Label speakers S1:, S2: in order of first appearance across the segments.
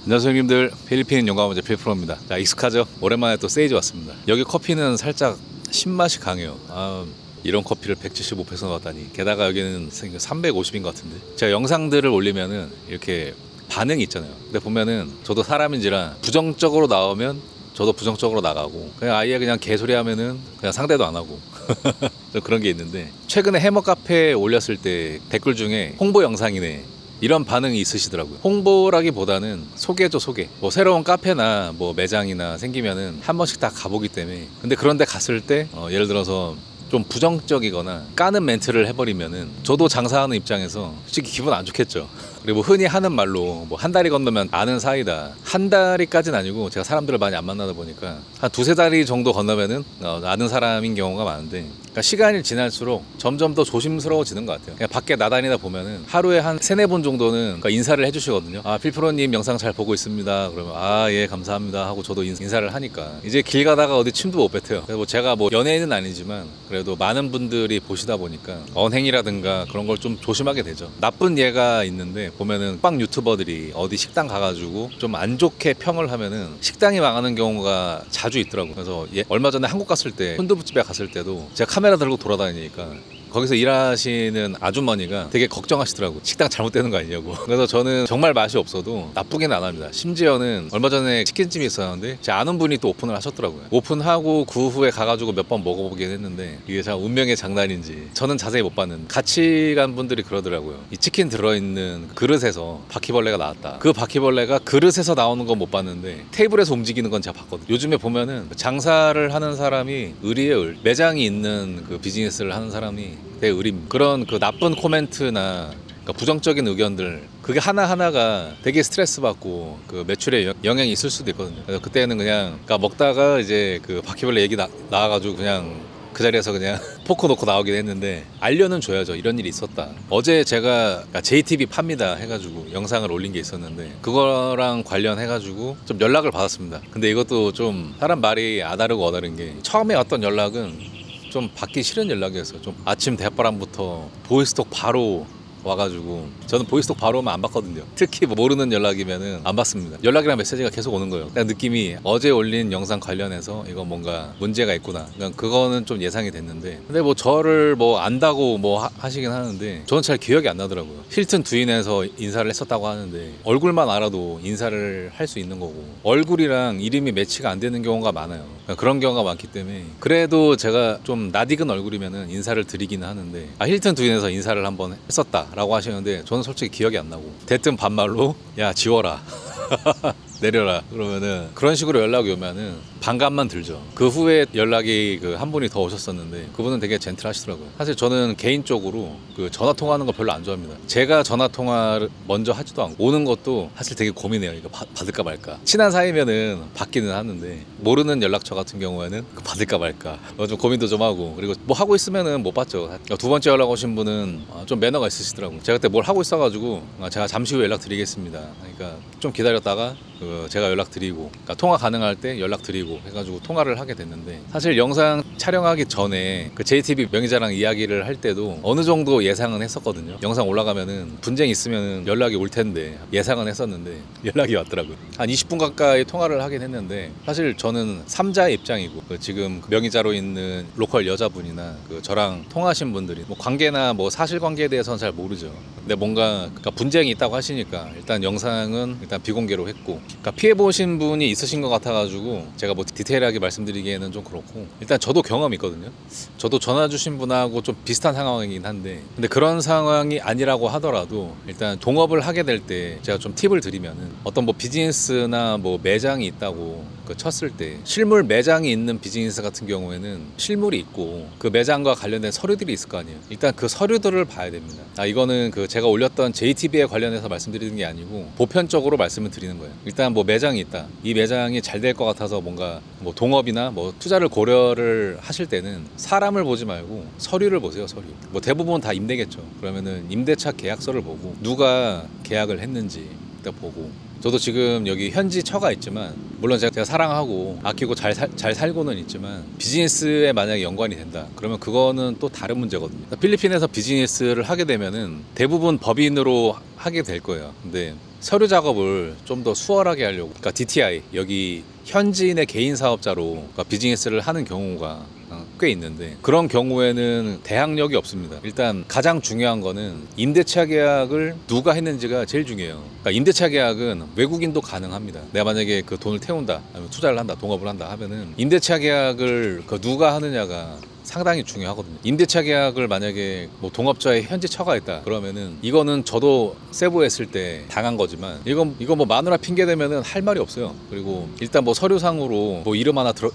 S1: 안녕하세요 형님들, 필리핀 용감원제 필프로입니다. 자, 익숙하죠? 오랜만에 또 세이지 왔습니다. 여기 커피는 살짝 신맛이 강해요. 이런 커피를 175페소 넣었다니. 게다가 여기는 350인 것 같은데, 제가 영상들을 올리면은 이렇게 반응이 있잖아요. 근데 보면은 저도 사람인지라 부정적으로 나오면 저도 부정적으로 나가고, 그냥 아예 그냥 개소리 하면은 그냥 상대도 안 하고 그런 게 있는데, 최근에 해머 카페에 올렸을 때 댓글 중에 홍보 영상이네 이런 반응이 있으시더라고요. 홍보라기보다는 소개죠, 소개. 뭐 새로운 카페나 뭐 매장이나 생기면은 한 번씩 다 가보기 때문에. 근데 그런데 갔을 때 예를 들어서 좀 부정적이거나 까는 멘트를 해버리면은 저도 장사하는 입장에서 솔직히 기분 안 좋겠죠. 그리고 흔히 하는 말로 뭐 한 다리 건너면 아는 사이다. 한 다리까지는 아니고, 제가 사람들을 많이 안 만나다 보니까 한 두세 다리 정도 건너면은 아는 사람인 경우가 많은데, 그러니까 시간이 지날수록 점점 더 조심스러워지는 것 같아요. 그냥 밖에 나다니다 보면은 하루에 한 세네 번 정도는 그러니까 인사를 해주시거든요. 필프로님 영상 잘 보고 있습니다. 그러면 예 감사합니다 하고 저도 인사를 하니까 이제 길 가다가 어디 침도 못 뱉어요. 그래서 뭐 제가 뭐 연예인은 아니지만 그래도 많은 분들이 보시다 보니까 언행이라든가 그런 걸 좀 조심하게 되죠. 나쁜 예가 있는데, 보면은 빵 유튜버들이 어디 식당 가가지고 좀 안 좋게 평을 하면은 식당이 망하는 경우가 자주 있더라고요. 그래서 얼마 전에 한국 갔을 때 순두부집에 갔을 때도 제가 카메라 들고 돌아다니니까 거기서 일하시는 아주머니가 되게 걱정하시더라고요. 식당 잘못되는 거 아니냐고. 그래서 저는 정말 맛이 없어도 나쁘게는 안 합니다. 심지어는 얼마 전에 치킨집이 있었는데 제 아는 분이 또 오픈을 하셨더라고요. 오픈하고 그 후에 가가지고 몇 번 먹어보긴 했는데, 이게 참 운명의 장난인지 저는 자세히 못 봤는데, 같이 간 분들이 그러더라고요. 이 치킨 들어있는 그릇에서 바퀴벌레가 나왔다. 그 바퀴벌레가 그릇에서 나오는 건 못 봤는데 테이블에서 움직이는 건 제가 봤거든요. 요즘에 보면은 장사를 하는 사람이 을이에요, 을. 매장이 있는 그 비즈니스를 하는 사람이 대의림. 그런 그 나쁜 코멘트나 그러니까 부정적인 의견들, 그게 하나하나가 되게 스트레스 받고 그 매출에 영향이 있을 수도 있거든요. 그래서 그때는 그냥 그러니까 먹다가 이제 그 바퀴벌레 얘기 나와가지고 그냥 그 자리에서 그냥 포크 놓고 나오긴 했는데, 알려는 줘야죠. 이런 일이 있었다. 어제 제가 JTB 팝니다 해가지고 영상을 올린 게 있었는데, 그거랑 관련해가지고 좀 연락을 받았습니다. 근데 이것도 좀 사람 말이 아다르고 어다른 게, 처음에 왔던 연락은 좀 받기 싫은 연락이었어요. 좀 아침 대바람부터 보이스톡 바로 와가지고, 저는 보이스톡 바로 오면 안 받거든요. 특히 모르는 연락이면은 안 받습니다. 연락이랑 메시지가 계속 오는 거예요. 그냥 느낌이 어제 올린 영상 관련해서 이거 뭔가 문제가 있구나. 그러니까 그거는 좀 예상이 됐는데, 근데 뭐 저를 뭐 안다고 뭐 하시긴 하는데 저는 잘 기억이 안 나더라고요. 힐튼 두인에서 인사를 했었다고 하는데 얼굴만 알아도 인사를 할 수 있는 거고, 얼굴이랑 이름이 매치가 안 되는 경우가 많아요. 그러니까 그런 경우가 많기 때문에, 그래도 제가 좀 낯익은 얼굴이면은 인사를 드리기는 하는데, 힐튼 두인에서 인사를 한번 했었다 라고 하시는데 저는 솔직히 기억이 안 나고, 대뜸 반말로 야 지워라 내려라 그러면은, 그런 식으로 연락이 오면은 반감만 들죠. 그 후에 연락이 한 분이 더 오셨었는데, 그분은 되게 젠틀하시더라고요. 사실 저는 개인적으로 그 전화 통화하는 거 별로 안 좋아합니다. 제가 전화 통화를 먼저 하지도 않고, 오는 것도 사실 되게 고민해요. 이거 받을까 말까. 친한 사이면은 받기는 하는데, 모르는 연락처 같은 경우에는 받을까 말까 좀 고민도 좀 하고, 그리고 뭐 하고 있으면은 못 받죠. 두 번째 연락 오신 분은 좀 매너가 있으시더라고요. 제가 그때 뭘 하고 있어가지고 제가 잠시 후에 연락드리겠습니다. 그러니까 좀 기다렸다가 제가 연락드리고, 그러니까 통화 가능할 때 연락드리고 해가지고 통화를 하게 됐는데, 사실 영상 촬영하기 전에 그 JTB 명의자랑 이야기를 할 때도 어느 정도 예상은 했었거든요. 영상 올라가면은 분쟁 있으면 연락이 올 텐데 예상은 했었는데 연락이 왔더라고요. 한 20분 가까이 통화를 하긴 했는데, 사실 저는 3자의 입장이고, 지금 명의자로 있는 로컬 여자분이나 저랑 통화하신 분들이 뭐 관계나 뭐 사실관계에 대해서는 잘 모르죠. 근데 뭔가 그러니까 분쟁이 있다고 하시니까 일단 영상은 일단 비공개로 했고, 그러니까 피해보신 분이 있으신 것 같아가지고 제가 뭐 디테일하게 말씀드리기에는 좀 그렇고, 일단 저도 경험이 있거든요. 저도 전화 주신 분하고 좀 비슷한 상황이긴 한데, 근데 그런 상황이 아니라고 하더라도 일단 동업을 하게 될 때 제가 좀 팁을 드리면은, 어떤 뭐 비즈니스나 뭐 매장이 있다고 쳤을 때, 실물 매장이 있는 비즈니스 같은 경우에는 실물이 있고 그 매장과 관련된 서류들이 있을 거 아니에요. 일단 그 서류들을 봐야 됩니다. 이거는 제가 올렸던 JTB에 관련해서 말씀드리는 게 아니고 보편적으로 말씀을 드리는 거예요. 일단 뭐 매장이 있다. 이 매장이 잘 될 것 같아서 뭔가 뭐 동업이나 뭐 투자를 고려를 하실 때는 사람을 보지 말고 서류를 보세요. 서류. 뭐 대부분 다 임대겠죠. 그러면은 임대차 계약서를 보고 누가 계약을 했는지 보고, 저도 지금 여기 현지 처가 있지만, 물론 제가 사랑하고 아끼고 잘 살고는 있지만, 비즈니스에 만약에 연관이 된다 그러면 그거는 또 다른 문제거든요. 필리핀에서 비즈니스를 하게 되면은 대부분 법인으로 하게 될 거예요. 근데 서류 작업을 좀 더 수월하게 하려고, 그러니까 DTI 여기 현지인의 개인 사업자로 그러니까 비즈니스를 하는 경우가 꽤 있는데, 그런 경우에는 대항력이 없습니다. 일단 가장 중요한 거는 임대차 계약을 누가 했는지가 제일 중요해요. 그러니까 임대차 계약은 외국인도 가능합니다. 내가 만약에 그 돈을 태운다, 아니면 투자를 한다, 동업을 한다 하면은 임대차 계약을 그 누가 하느냐가 상당히 중요하거든요. 임대차 계약을 만약에 뭐 동업자의 현지 처가 있다 그러면은, 이거는 저도 세부 했을때 당한 거지만, 이건 뭐 마누라 핑계 대면은 할 말이 없어요. 그리고 일단 뭐 서류상으로 뭐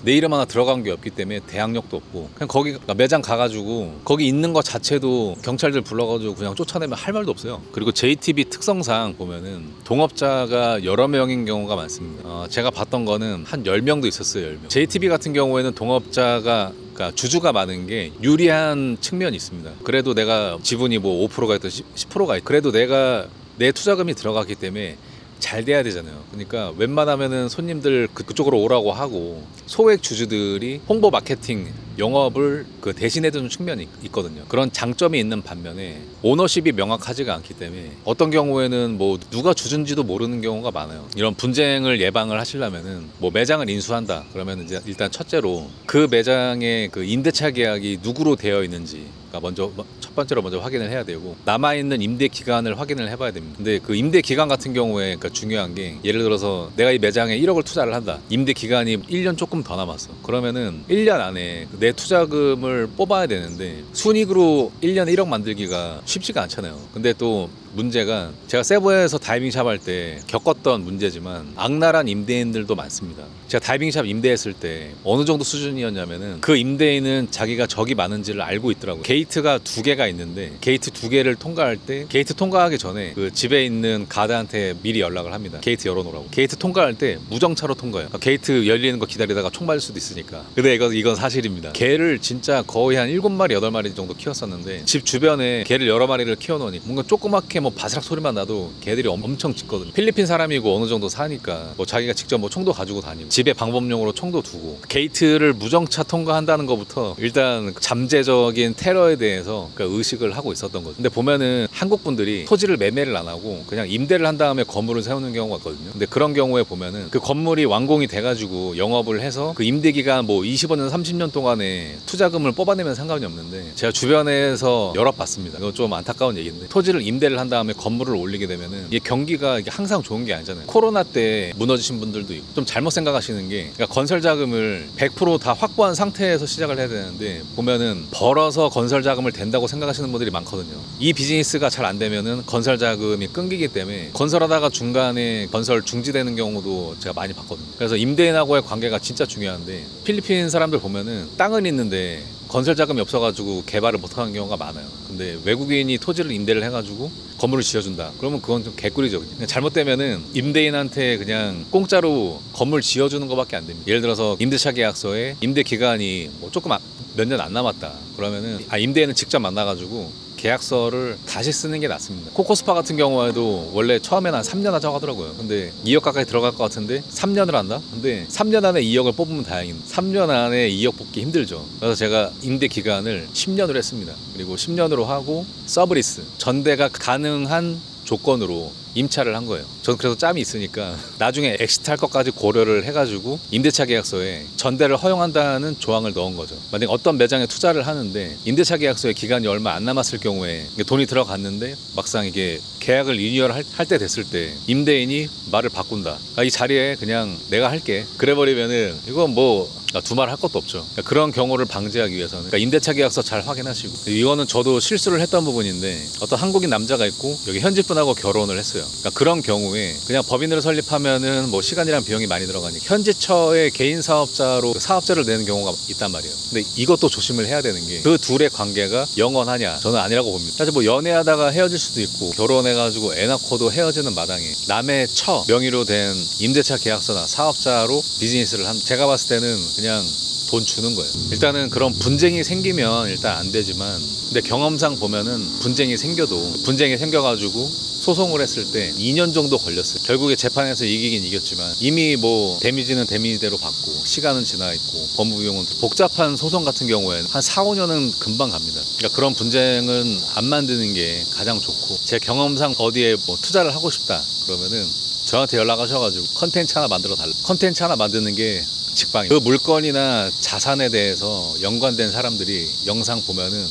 S1: 내 이름 하나 들어간 게 없기 때문에 대항력도 없고, 그냥 거기 매장 가가지고 거기 있는 거 자체도 경찰들 불러가지고 그냥 쫓아내면 할 말도 없어요. 그리고 JTB 특성상 보면은 동업자가 여러 명인 경우가 많습니다. 제가 봤던 거는 한 10명도 있었어요. 10명. JTB 같은 경우에는 동업자가, 그러니까 주주가 많은 게 유리한 측면이 있습니다. 그래도 내가 지분이 뭐 5%가 있든 10%가 있든 그래도 내가 내 투자금이 들어갔기 때문에 잘 돼야 되잖아요. 그러니까 웬만하면은 손님들 그쪽으로 오라고 하고, 소액 주주들이 홍보 마케팅 영업을 그 대신해주는 측면이 있거든요. 그런 장점이 있는 반면에 오너십이 명확하지가 않기 때문에 어떤 경우에는 뭐 누가 주주인지도 모르는 경우가 많아요. 이런 분쟁을 예방을 하시려면은 뭐 매장을 인수한다 그러면 이제 일단 첫째로 그 매장의 그 임대차 계약이 누구로 되어 있는지, 그러니까 첫 번째로 먼저 확인을 해야 되고, 남아있는 임대 기간을 확인을 해봐야 됩니다. 근데 그 임대 기간 같은 경우에 그러니까 중요한 게, 예를 들어서 내가 이 매장에 1억을 투자를 한다. 임대 기간이 1년 조금 더 남았어. 그러면은 1년 안에 내 투자금을 뽑아야 되는데, 순이익으로 1년에 1억 만들기가 쉽지가 않잖아요. 근데 또 문제가, 제가 세부에서 다이빙샵 할 때 겪었던 문제지만 악랄한 임대인들도 많습니다. 제가 다이빙샵 임대했을 때 어느 정도 수준이었냐면은, 그 임대인은 자기가 적이 많은지를 알고 있더라고요. 게이트가 2개가 있는데 게이트 2개를 통과할 때, 게이트 통과하기 전에 그 집에 있는 가드한테 미리 연락을 합니다. 게이트 열어놓으라고. 게이트 통과할 때 무정차로 통과해요. 그러니까 게이트 열리는 거 기다리다가 총 맞을 수도 있으니까. 근데 이건 사실입니다. 개를 진짜 거의 한 7마리 8마리 정도 키웠었는데, 집 주변에 개를 여러 마리를 키워놓으니 뭔가 조그맣게 뭐 바스락 소리만 나도 개들이 엄청 짖거든요. 필리핀 사람이고 어느 정도 사니까 뭐 자기가 직접 뭐 총도 가지고 다니고, 집에 방법용으로 총도 두고, 게이트를 무정차 통과한다는 것부터 일단 잠재적인 테러에 대해서 그러니까 의식을 하고 있었던 거죠. 근데 보면은 한국 분들이 토지를 매매를 안 하고 그냥 임대를 한 다음에 건물을 세우는 경우가 있거든요. 근데 그런 경우에 보면은 그 건물이 완공이 돼가지고 영업을 해서 그 임대 기간 뭐 25년 30년 동안에 투자금을 뽑아내면 상관이 없는데, 제가 주변에서 여러 봤습니다. 이거 좀 안타까운 얘기인데, 토지를 임대를 한 다음에 건물을 올리게 되면은 이게 경기가 이게 항상 좋은 게 아니잖아요. 코로나 때 무너지신 분들도 있고, 좀 잘못 생각하시는 게, 그러니까 건설 자금을 100% 다 확보한 상태에서 시작을 해야 되는데, 보면은 벌어서 건설 자금을 댄다고 생각하시는 분들이 많거든요. 이 비즈니스가 잘 안 되면은 건설 자금이 끊기기 때문에 건설하다가 중간에 건설 중지되는 경우도 제가 많이 봤거든요. 그래서 임대인하고의 관계가 진짜 중요한데, 필리핀 사람들 보면은 땅은 있는데 건설 자금이 없어가지고 개발을 못하는 경우가 많아요. 근데 외국인이 토지를 임대를 해가지고 건물을 지어준다 그러면 그건 좀 개꿀이죠. 그냥 잘못되면은 임대인한테 그냥 공짜로 건물 지어주는 것밖에 안 됩니다. 예를 들어서 임대차 계약서에 임대 기간이 뭐 조금 몇 년 안 남았다 그러면은 임대인은 직접 만나가지고 계약서를 다시 쓰는 게 낫습니다. 코코스파 같은 경우에도 원래 처음에는 한 3년 하자고 하더라고요. 근데 2억 가까이 들어갈 것 같은데 3년을 한다? 근데 3년 안에 2억을 뽑으면 다행입니다. 3년 안에 2억 뽑기 힘들죠. 그래서 제가 임대 기간을 10년으로 했습니다. 그리고 10년으로 하고 서브리스, 전대가 가능한 조건으로 임차를 한 거예요. 저는 그래서 짬이 있으니까 나중에 엑시트 할 것까지 고려를 해가지고 임대차 계약서에 전대를 허용한다는 조항을 넣은 거죠. 만약에 어떤 매장에 투자를 하는데 임대차 계약서에 기간이 얼마 안 남았을 경우에 돈이 들어갔는데 막상 이게 계약을 리뉴얼 할 때 됐을 때 임대인이 말을 바꾼다. 이 자리에 그냥 내가 할게. 그래버리면은 이건 뭐 두말 할 것도 없죠. 그러니까 그런 경우를 방지하기 위해서는, 그러니까 임대차 계약서 잘 확인하시고, 이거는 저도 실수를 했던 부분인데, 어떤 한국인 남자가 있고 여기 현지 분하고 결혼을 했어요. 그러니까 그런 경우에 그냥 법인으로 설립하면은 뭐 시간이랑 비용이 많이 들어가니까 현지처의 개인 사업자로 사업자를 내는 경우가 있단 말이에요. 근데 이것도 조심을 해야 되는 게, 그 둘의 관계가 영원하냐? 저는 아니라고 봅니다. 사실 뭐 연애하다가 헤어질 수도 있고, 결혼해가지고 애 낳고도 헤어지는 마당에 남의 처 명의로 된 임대차 계약서나 사업자로 비즈니스를 제가 봤을 때는 그냥 돈 주는 거예요. 일단은 그런 분쟁이 생기면 일단 안 되지만, 근데 경험상 보면은 분쟁이 생겨가지고 소송을 했을 때 2년 정도 걸렸어요. 결국에 재판에서 이기긴 이겼지만 이미 뭐 데미지는 데미지대로 받고 시간은 지나 있고 법무 비용은, 복잡한 소송 같은 경우에는 한 4, 5년은 금방 갑니다. 그러니까 그런 분쟁은 안 만드는 게 가장 좋고, 제 경험상 어디에 뭐 투자를 하고 싶다 그러면은 저한테 연락하셔가지고 컨텐츠 하나 만들어 달라. 컨텐츠 하나 만드는 게 직방이에요. 그 물건이나 자산에 대해서 연관된 사람들이 영상 보면은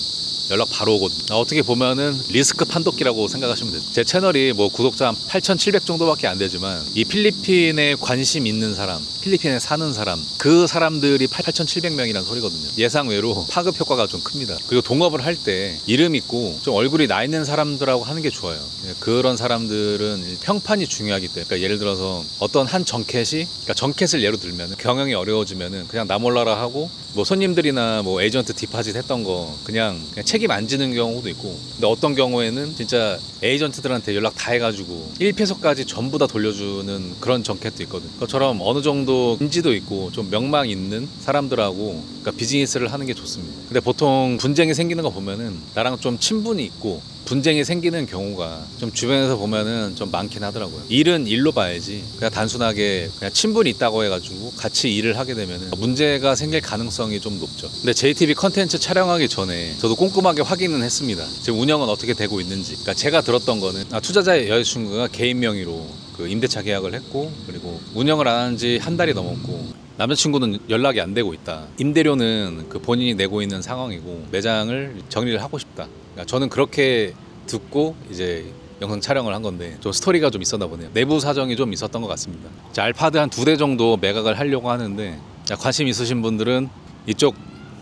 S1: 연락 바로 오거든요. 어떻게 보면은 리스크 판독기라고 생각하시면 돼요. 제 채널이 뭐 구독자 한 8,700 정도밖에 안 되지만, 이 필리핀에 관심 있는 사람, 필리핀에 사는 사람, 그 사람들이 8,700명이라는 소리거든요. 예상외로 파급 효과가 좀 큽니다. 그리고 동업을 할 때 이름 있고 좀 얼굴이 나 있는 사람들하고 하는 게 좋아요. 그런 사람들은 평판이 중요하기 때문에, 그러니까 예를 들어서 어떤 한 정켓이, 그러니까 정켓을 예로 들면 경영이 어려워지면은 그냥 나 몰라라 하고, 뭐 손님들이나 뭐 에이전트 디파짓 했던 거 그냥 책임 안 지는 경우도 있고, 근데 어떤 경우에는 진짜 에이전트들한테 연락 다 해가지고 1페소까지 전부 다 돌려주는 그런 정켓도 있거든. 그것처럼 어느 정도 인지도 있고 좀 명망 있는 사람들하고 그러니까 비즈니스를 하는 게 좋습니다. 근데 보통 분쟁이 생기는 거 보면은 나랑 좀 친분이 있고 분쟁이 생기는 경우가 좀 주변에서 보면은 좀 많긴 하더라고요. 일은 일로 봐야지 그냥 단순하게 그냥 친분이 있다고 해가지고 같이 일을 하게 되면은 문제가 생길 가능성이 좀 높죠. 근데 JTB 컨텐츠 촬영하기 전에 저도 꼼꼼하게 확인은 했습니다. 지금 운영은 어떻게 되고 있는지. 그러니까 제가 들었던 거는 투자자의 여자친구가 개인 명의로 그 임대차 계약을 했고, 그리고 운영을 안 한 지 한 달이 넘었고 남자친구는 연락이 안 되고 있다. 임대료는 그 본인이 내고 있는 상황이고 매장을 정리를 하고 싶다. 그러니까 저는 그렇게 듣고 이제 영상 촬영을 한 건데, 좀 스토리가 좀 있었나 보네요. 내부 사정이 좀 있었던 것 같습니다. 자, 알파드 한 2대 정도 매각을 하려고 하는데, 자, 관심 있으신 분들은 이쪽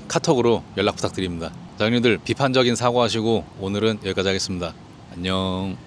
S1: 카톡으로 연락 부탁드립니다. 자, 형님들 비판적인 사고하시고 오늘은 여기까지 하겠습니다. 안녕.